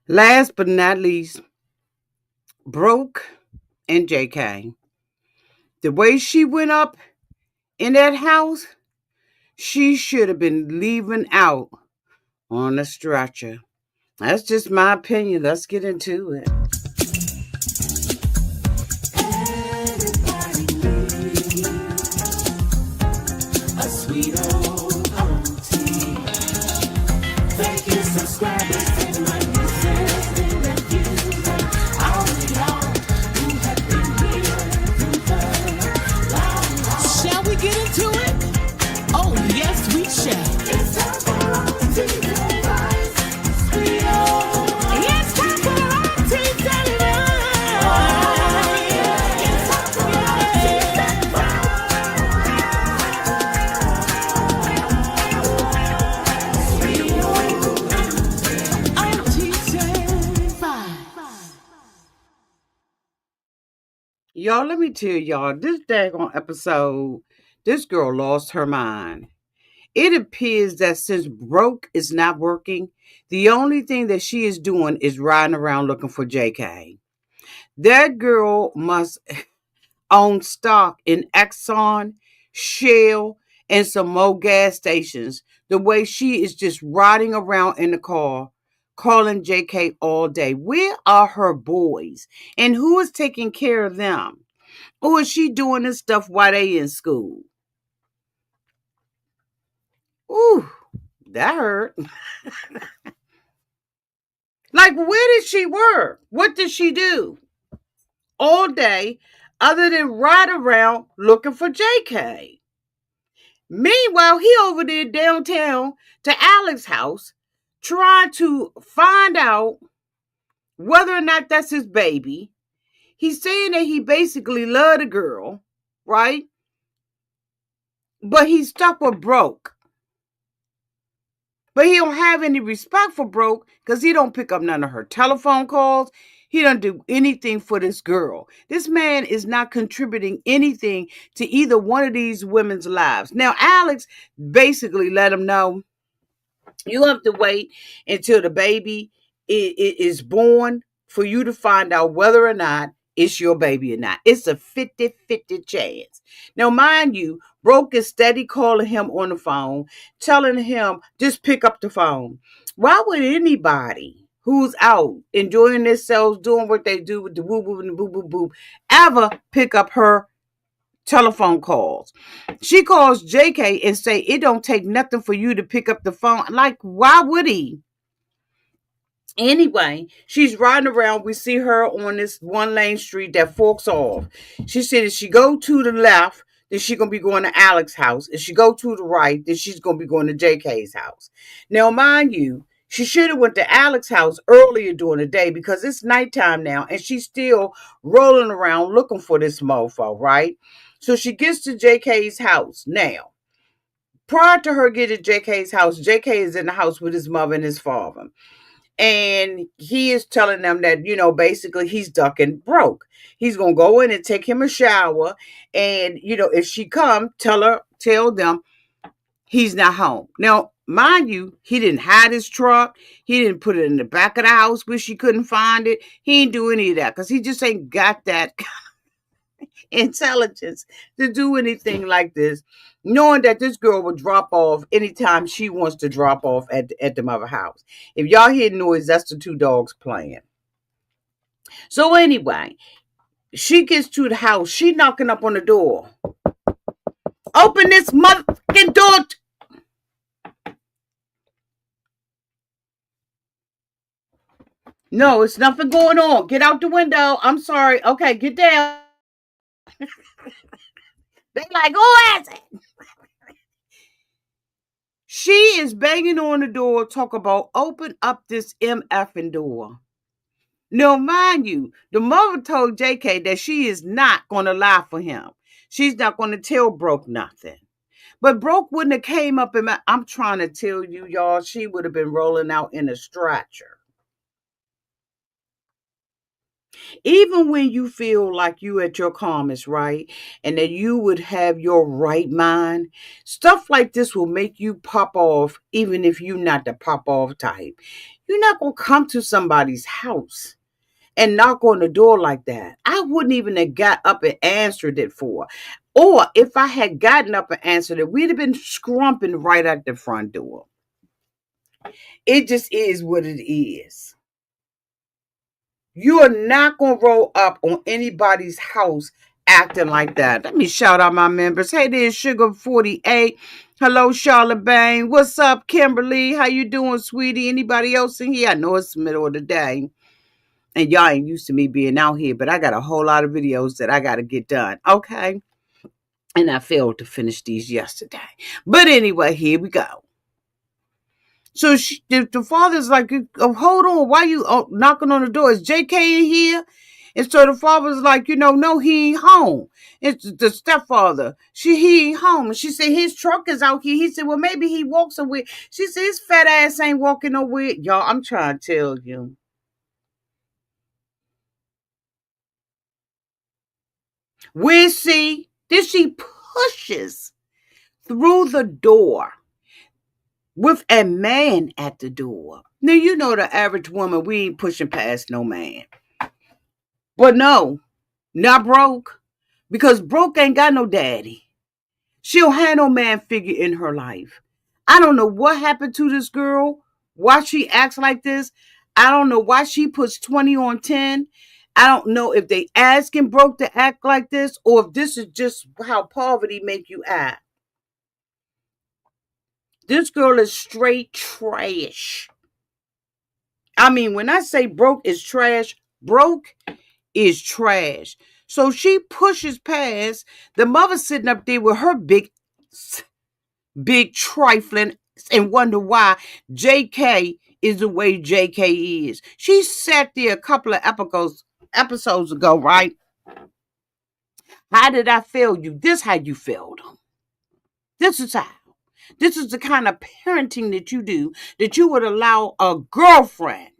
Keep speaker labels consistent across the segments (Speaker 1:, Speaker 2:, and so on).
Speaker 1: Last but not least, Brooke and JK. The way she went up in that house, she should have been leaving out on a stretcher. That's just my opinion. Let's get into it. A sweet old auntie. Thank you, subscribers, and my nieces and nephews, and all the y'all who have been here through the long haul. Shall we get into it? Oh, yes, we shall. It's time for auntie advice. Sweet old. It's time for auntie advice. Oh, yeah. It's time for auntie advice. Y'all, let me tell y'all, this daggone episode, this girl lost her mind. It appears that since Broke is not working, the only thing that she is doing is riding around looking for JK. That girl must own stock in Exxon, Shell, and some more gas stations. The way she is just riding around in the car, calling JK all day. Where are her boys? And who is taking care of them? Or is she doing this stuff while they in school? Ooh, that hurt. Like, where did she work? What did she do all day other than ride around looking for JK? Meanwhile, he over there downtown to Alex's house trying to find out whether or not that's his baby. He's saying that he basically loved the girl, right? But he's stuck with Broke. But he don't have any respect for Broke because he don't pick up none of her telephone calls. He don't do anything for this girl. This man is not contributing anything to either one of these women's lives. Now, Alex basically let him know you have to wait until the baby is born for you to find out whether or not it's your baby or not. It's a 50-50 chance. Now, mind you, Broke is steady calling him on the phone, telling him, just pick up the phone. Why would anybody who's out enjoying themselves, doing what they do with the woo woo and the boo boo boo, ever pick up her telephone calls? She calls JK and say it don't take nothing for you to pick up the phone. Like, why would he? Anyway, she's riding around. We see her on this one lane street that forks off. She said if she go to the left, then she's gonna be going to Alex's house. If she go to the right, then she's gonna be going to JK's house. Now, mind you, she should have went to Alex's house earlier during the day because it's nighttime now, and she's still rolling around looking for this mofo, right? So she gets to JK's house. Now, prior to her getting to JK's house, JK is in the house with his mother and his father. And he is telling them that, basically he's ducking Broke. He's going to go in and take him a shower. And, if she come, tell them he's not home. Now, mind you, he didn't hide his truck. He didn't put it in the back of the house where she couldn't find it. He didn't do any of that because he just ain't got that intelligence to do anything like this, knowing that this girl will drop off anytime she wants to drop off at the mother house. If y'all hear noise, that's the two dogs playing. So anyway, she gets to the house. She knocking up on the door. Open this motherfucking door. No, it's nothing going on. Get out the window. I'm sorry. Okay, get down. They like, who is it? She is banging on the door, talk about open up this MFing door. Now, mind you, the mother told JK that she is not going to lie for him. She's not going to tell Broke nothing. But Broke wouldn't have came up and I'm trying to tell you, y'all, she would have been rolling out in a stretcher. Even when you feel like you at your calmest, right? And that you would have your right mind, stuff like this will make you pop off, even if you're not the pop off type. You're not gonna come to somebody's house and knock on the door like that. I wouldn't even have got up and answered it for. Or if I had gotten up and answered it, we'd have been scrumping right at the front door. It just is what it is. You are not going to roll up on anybody's house acting like that. Let me shout out my members. Hey, there's Sugar 48. Hello, Charlotte Bain. What's up, Kimberly? How you doing, sweetie? Anybody else in here? I know it's the middle of the day. And y'all ain't used to me being out here, but I got a whole lot of videos that I got to get done. Okay. And I failed to finish these yesterday. But anyway, here we go. So the father's like, oh, hold on, why you knocking on the door? Is JK in here? And so the father's like, no, he ain't home. It's the stepfather. He ain't home. And she said, his truck is out here. He said, well, maybe he walks somewhere. She said, his fat ass ain't walking nowhere. Y'all, I'm trying to tell you. We see, then she pushes through the door with a man at the door. Now, the average woman, we ain't pushing past no man. But no, not Brooke. Because Brooke ain't got no daddy. She don't have no man figure in her life. I don't know what happened to this girl, why she acts like this. I don't know why she puts 20 on 10. I don't know if they asking Brooke to act like this or if this is just how poverty make you act. This girl is straight trash. I mean, when I say Brooke is trash, Brooke is trash. So she pushes past the mother sitting up there with her big trifling and wonder why JK is the way JK is. She sat there a couple of episodes ago, right? How did I fail you? This how you failed them. This is how. This is the kind of parenting that you do, that you would allow a girlfriend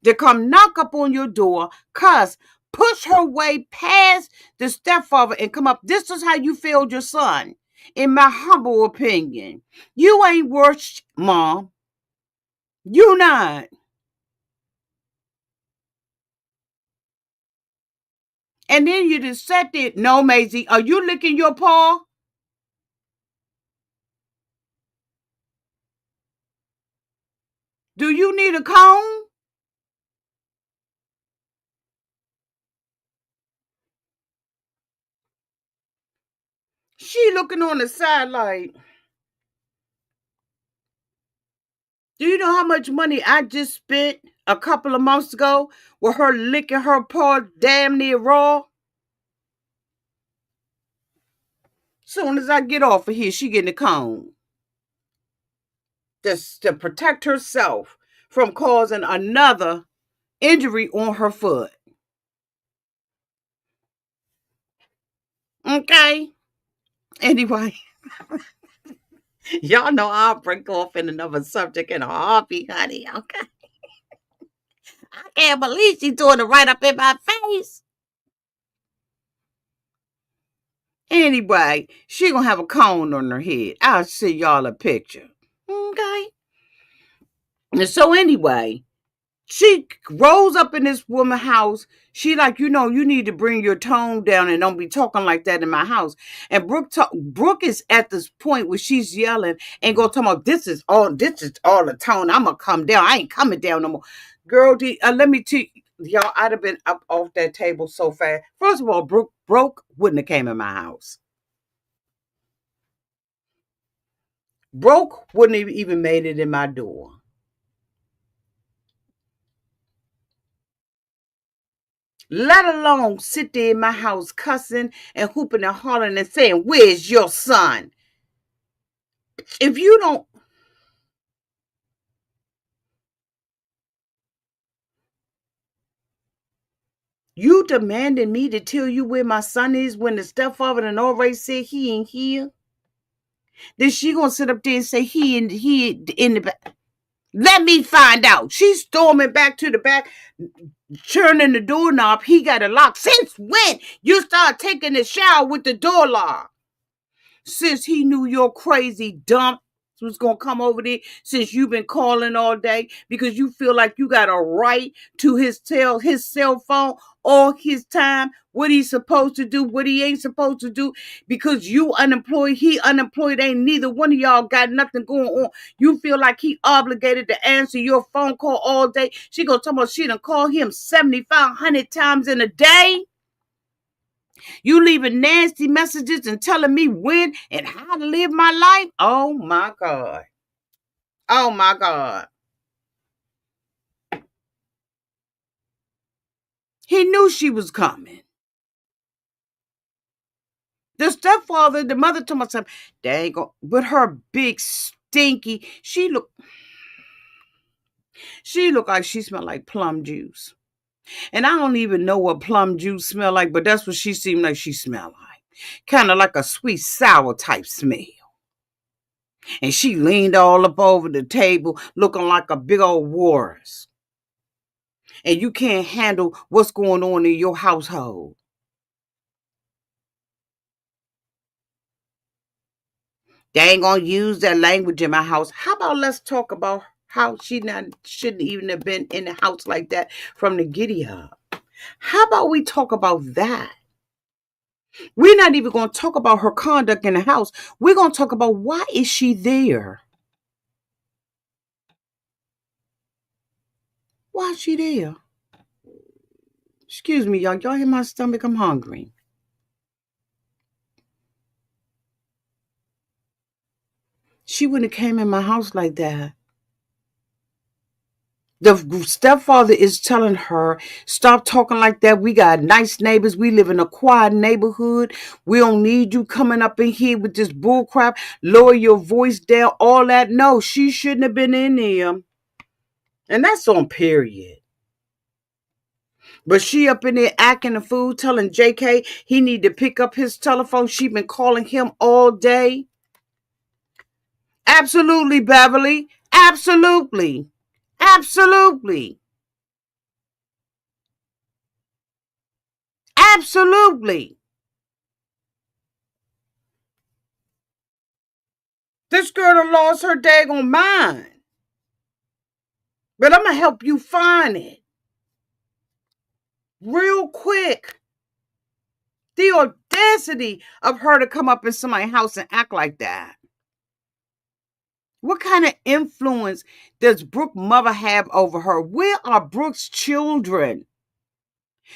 Speaker 1: to come knock up on your door, cuss, push her way past the stepfather and come up. This is how you failed your son, in my humble opinion. You ain't worth, Mom. You not. And then you just sat there. No, Maisie, are you licking your paw? Do you need a comb? She looking on the side like, do you know how much money I just spent a couple of months ago with her licking her paw damn near raw? Soon as I get off of here, she getting a comb. Just to protect herself from causing another injury on her foot. Okay? Anyway, y'all know I'll break off in another subject in a heartbeat, honey. Okay? I can't believe she's doing it right up in my face. Anyway, she gonna have a cone on her head. I'll send y'all a picture. Okay? And so anyway, she rolls up in this woman's house. She like, you need to bring your tone down and don't be talking like that in my house. And Brooke is at this point where she's yelling and go talking about this is all the tone. I'm gonna come down. I ain't coming down no more. Girl, let me tell y'all, I'd have been up off that table so fast. First of all, Brooke wouldn't have came in my house. Brooke wouldn't have even made it in my door. Let alone sit there in my house cussing and hooping and hollering and saying, where's your son? If you don't, you demanding me to tell you where my son is when the stepfather and already said he ain't here, then she gonna sit up there and say he in the back. Let me find out. She's storming back to the back, turning the doorknob. He got a lock. Since when you start taking a shower with the door locked? Since he knew your crazy dump was going to come over there, since you've been calling all day because you feel like you got a right to his cell phone all his time, what he's supposed to do, what he ain't supposed to do, because you unemployed, he unemployed, ain't neither one of y'all got nothing going on. You feel like he obligated to answer your phone call all day. She gonna talk about she done call him 7,500 times in a day. You leaving nasty messages and telling me when and how to live my life? Oh my God. Oh my God. He knew she was coming. The stepfather, the mother told myself, they ain't go with her big stinky. She looked like she smelled like plum juice. And I don't even know what plum juice smell like, but that's what she seemed like she smelled like. Kind of like a sweet sour type smell. And she leaned all up over the table looking like a big old walrus. And you can't handle what's going on in your household. They ain't gonna use that language in my house. How about let's talk about how shouldn't even have been in the house like that from the giddy up. How about we talk about that? We're not even gonna talk about her conduct in the house. We're gonna talk about why is she there? Why is she there? Excuse me, y'all. Y'all hear my stomach? I'm hungry. She wouldn't have came in my house like that. The stepfather is telling her, stop talking like that. We got nice neighbors. We live in a quiet neighborhood. We don't need you coming up in here with this bull crap. Lower your voice down, all that. No, she shouldn't have been in there. And that's on period. But she up in there acting a fool, telling JK he need to pick up his telephone. She been calling him all day. Absolutely, Beverly. Absolutely. Absolutely. Absolutely. This girl done lost her daggone mind. But I'm going to help you find it. Real quick. The audacity of her to come up in somebody's house and act like that. What kind of influence does Brooke's mother have over her? Where are Brooke's children?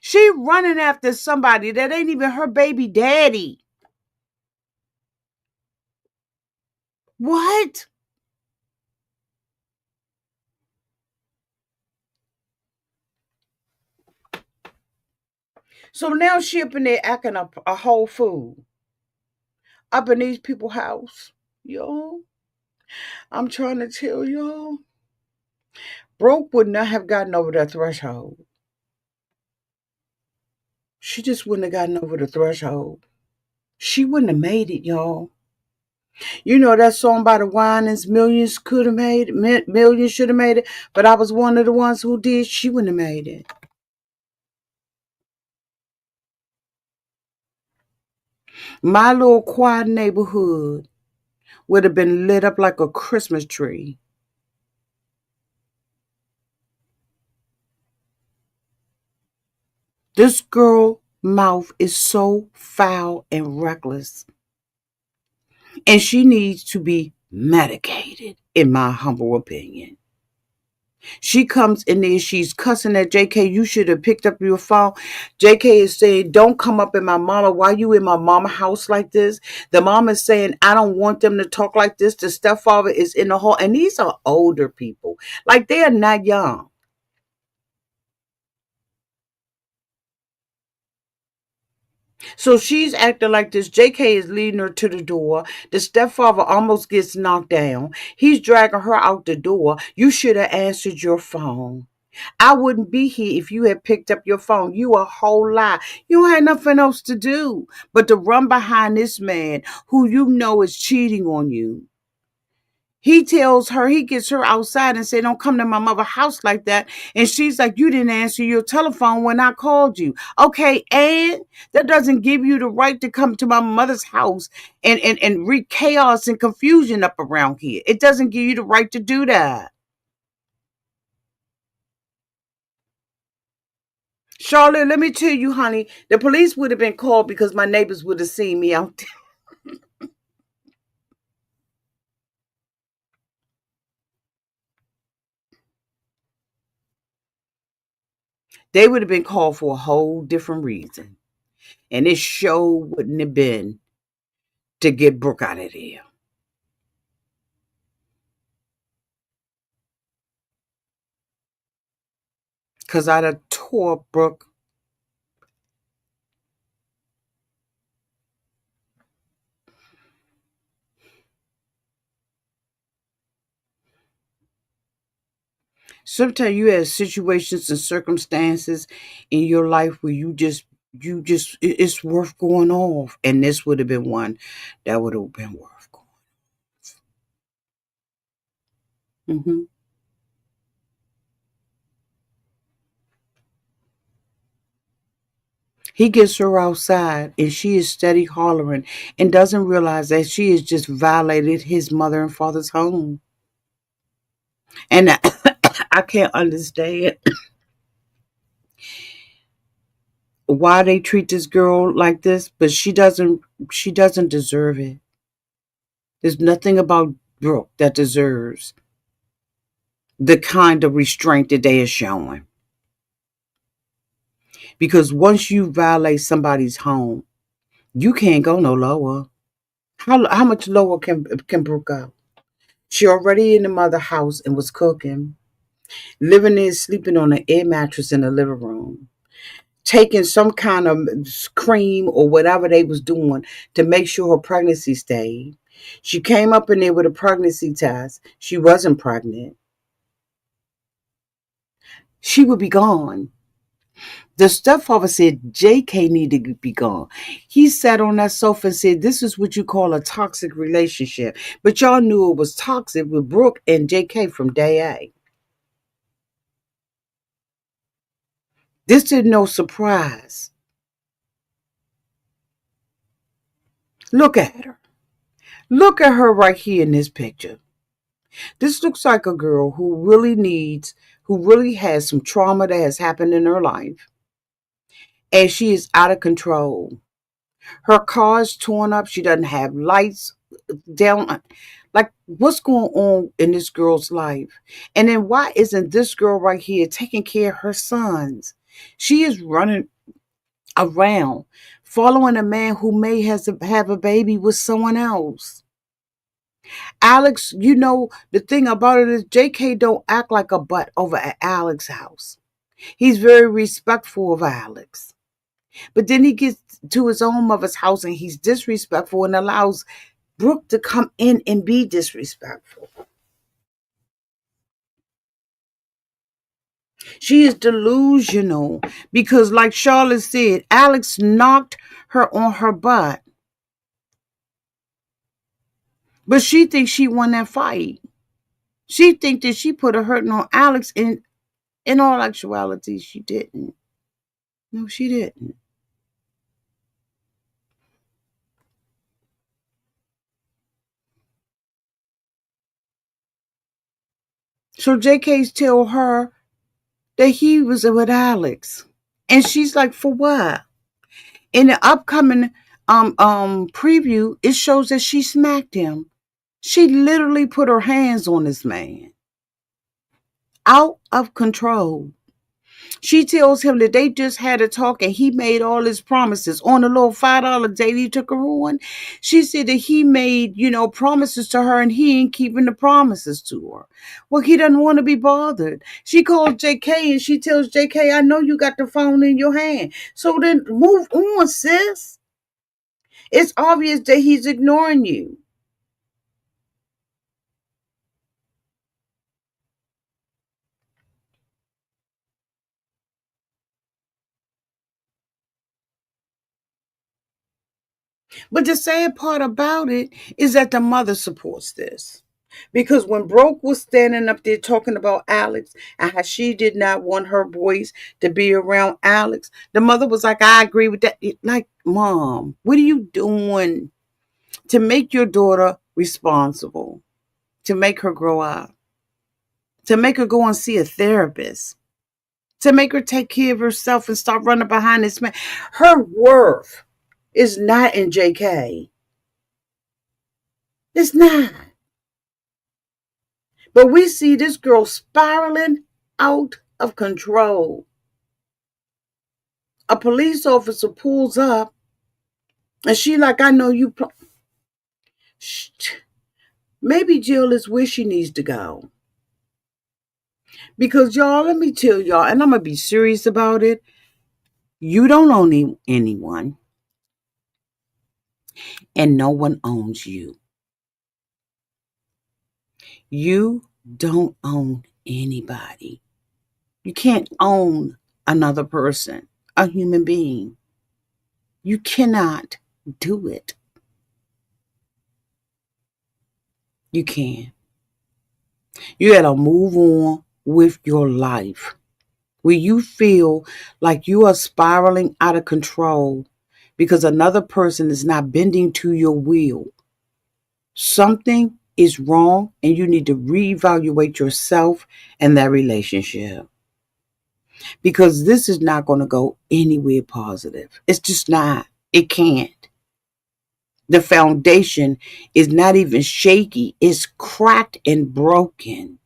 Speaker 1: She running after somebody that ain't even her baby daddy. What? So now she up in there acting up a whole fool. Up in these people's house. Yo, I'm trying to tell y'all. Brooke would not have gotten over that threshold. She just wouldn't have gotten over the threshold. She wouldn't have made it, y'all. You know that song by the Winans, millions could have made it, millions should have made it, but I was one of the ones who did. She wouldn't have made it. My little quiet neighborhood would have been lit up like a Christmas tree. This girl mouth is so foul and reckless. And she needs to be medicated, in my humble opinion. She comes in there, she's cussing at JK. You should have picked up your phone. JK is saying, don't come up in my mama. Why you in my mama house like this? The mom is saying, I don't want them to talk like this. The stepfather is in the hall. And these are older people. Like, they are not young. So she's acting like this. JK is leading her to the door. The stepfather almost gets knocked down. He's dragging her out the door. You should have answered your phone. I wouldn't be here if you had picked up your phone. You a whole lie. You had nothing else to do but to run behind this man who you know is cheating on you. He tells her, he gets her outside and say, don't come to my mother's house like that. And she's like, you didn't answer your telephone when I called you. Okay, and that doesn't give you the right to come to my mother's house and wreak chaos and confusion up around here. It doesn't give you the right to do that. Charlotte, let me tell you, honey, the police would have been called because my neighbors would have seen me out there. They would have been called for a whole different reason. And this show wouldn't have been to get Brooke out of there. Because I'd have tore Brooke. Sometimes you have situations and circumstances in your life where it's worth going off. And this would have been one that would have been worth going. He gets her outside and she is steady hollering and doesn't realize that she has just violated his mother and father's home. And I can't understand why they treat this girl like this, but she doesn't deserve it. There's nothing about Brooke that deserves the kind of restraint that they are showing. Because once you violate somebody's home, you can't go no lower. How much lower can Brooke go? She already in the mother house and was cooking, living there, sleeping on an air mattress in the living room, taking some kind of cream or whatever they was doing to make sure her pregnancy stayed. She came up in there with a pregnancy test. She wasn't pregnant. She would be gone. The stepfather said JK needed to be gone. He sat on that sofa and said, this is what you call a toxic relationship. But y'all knew it was toxic with Brooke and JK from day A. This is no surprise. Look at her. Look at her right here in this picture. This looks like a girl who really has some trauma that has happened in her life. And she is out of control. Her car is torn up. She doesn't have lights down. Like, what's going on in this girl's life? And then why isn't this girl right here taking care of her sons? She is running around following a man who may have a baby with someone else. Alex, the thing about it is JK don't act like a butt over at Alex's house. He's very respectful of Alex. But then he gets to his own mother's house and he's disrespectful and allows Brooke to come in and be disrespectful. She is delusional because, like Charlotte said, Alex knocked her on her butt. But she thinks she won that fight. She thinks that she put a hurting on Alex, and in all actuality, she didn't. No, she didn't. So JK's tell her that he was with Alex. And she's like, for what? In the upcoming preview, it shows that she smacked him. She literally put her hands on this man. Out of control. She tells him that they just had a talk and he made all his promises on a little $5 date he took her on. She said that he made, promises to her and he ain't keeping the promises to her. Well, he doesn't want to be bothered. She calls JK and she tells JK, I know you got the phone in your hand. So then move on, sis. It's obvious that he's ignoring you. But the sad part about it is that the mother supports this. Because when Brooke was standing up there talking about Alex and how she did not want her boys to be around Alex, the mother was like, I agree with that. Like, Mom, what are you doing to make your daughter responsible, to make her grow up, to make her go and see a therapist, to make her take care of herself and stop running behind this man? Her worth is not in JK. It's not. But we see this girl spiraling out of control. A police officer pulls up and she like, I know you. Maybe Jill is where she needs to go. Because y'all, let me tell y'all, and I'm going to be serious about it. You don't own anyone, and no one owns you. You don't own anybody. You can't own another person, a human being. You cannot do it. You can. You got to move on with your life. Where you feel like you are spiraling out of control because another person is not bending to your will. Something is wrong and you need to reevaluate yourself and that relationship. Because this is not going to go anywhere positive. It's just not. It can't. The foundation is not even shaky. It's cracked and broken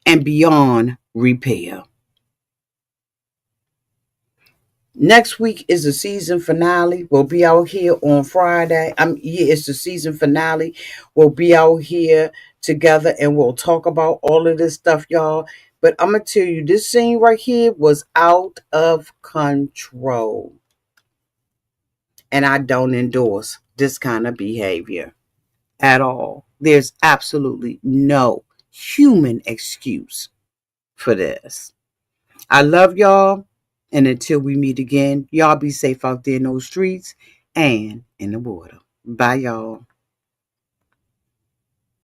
Speaker 1: and beyond repair. Next week is the season finale. We'll be out here on Friday. Yeah, it's the season finale. We'll be out here together and we'll talk about all of this stuff, y'all. But I'm gonna tell you, this scene right here was out of control. And I don't endorse this kind of behavior at all. There's absolutely no human excuse for this. I love y'all. And until we meet again, y'all be safe out there in those streets and in the water. Bye, y'all.